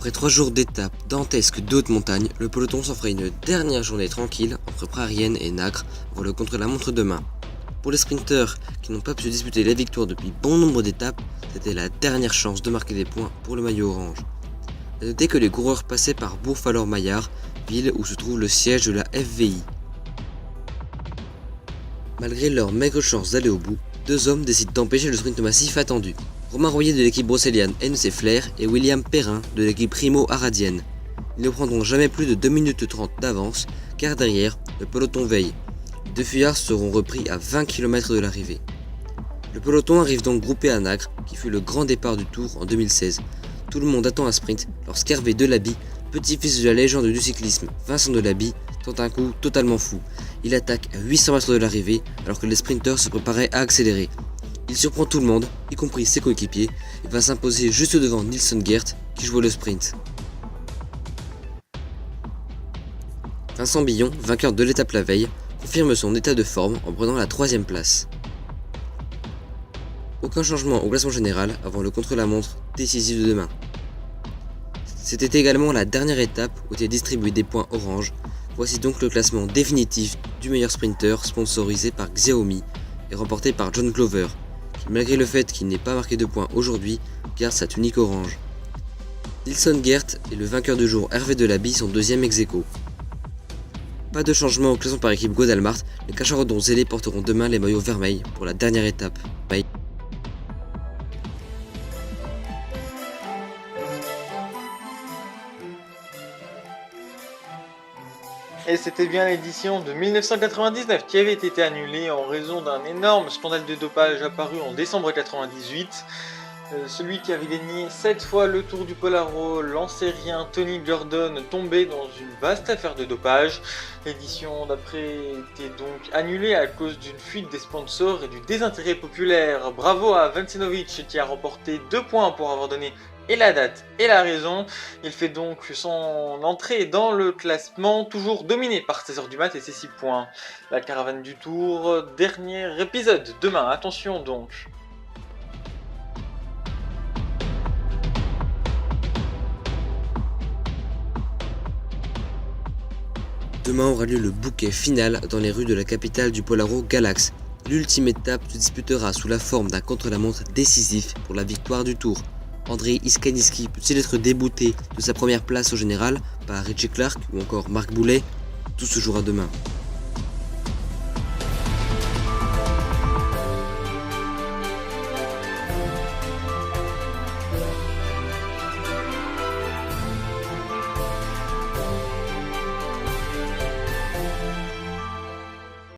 Après 3 jours d'étapes dantesques de haute montagne, le peloton s'en fera une dernière journée tranquille entre Prairienne et Nacre avant le contre-la-montre demain. Pour les sprinteurs qui n'ont pas pu se disputer la victoire depuis bon nombre d'étapes, c'était la dernière chance de marquer des points pour le maillot orange. A noter que les coureurs passaient par Bourg-Faleur-Maillard, ville où se trouve le siège de la FVI. Malgré leur maigre chance d'aller au bout, 2 hommes décident d'empêcher le sprint massif attendu. Romain Royer de l'équipe brocéliane NC Flair et William Perrin de l'équipe Primo Aradienne. Ils ne prendront jamais plus de 2 minutes 30 d'avance car derrière, le peloton veille. Les 2 fuyards seront repris à 20 km de l'arrivée. Le peloton arrive donc groupé à Nacre, qui fut le grand départ du Tour en 2016. Tout le monde attend un sprint lorsqu'Hervé Delaby, petit-fils de la légende du cyclisme Vincent Delaby, tente un coup totalement fou. Il attaque à 800 mètres de l'arrivée alors que les sprinteurs se préparaient à accélérer. Il surprend tout le monde, y compris ses coéquipiers, et va s'imposer juste devant Nilsson Gert qui jouait le sprint. Vincent Billon, vainqueur de l'étape la veille, confirme son état de forme en prenant la 3e place. Aucun changement au classement général avant le contre-la-montre décisif de demain. C'était également la dernière étape où étaient distribués des points orange. Voici donc le classement définitif du meilleur sprinter sponsorisé par Xiaomi et remporté par John Glover, qui malgré le fait qu'il n'ait pas marqué de points aujourd'hui, garde sa tunique orange. Nilsson Gert et le vainqueur du jour Hervé Delaby sont 2e ex-aequo. Pas de changement au classement par équipe Godalmart, les Cacharodons zélés porteront demain les maillots vermeils pour la dernière étape. Et c'était bien l'édition de 1999 qui avait été annulée en raison d'un énorme scandale de dopage apparu en décembre 1998. Celui qui avait gagné 7 fois le Tour du Polaro, l'ancérien Tony Gordon, tombait dans une vaste affaire de dopage. L'édition d'après était donc annulée à cause d'une fuite des sponsors et du désintérêt populaire. Bravo à Vencenovic qui a remporté 2 points pour avoir donné et la date et la raison. Il fait donc son entrée dans le classement, toujours dominé par 16h du mat et ses 6 points. La caravane du Tour, dernier épisode demain, attention donc. Demain aura lieu le bouquet final dans les rues de la capitale du Polaro, Galax. L'ultime étape se disputera sous la forme d'un contre-la-montre décisif pour la victoire du Tour. Andrei Iskaniski peut-il être débouté de sa première place au général par Richie Clark ou encore Marc Boulet? Tout se jouera demain.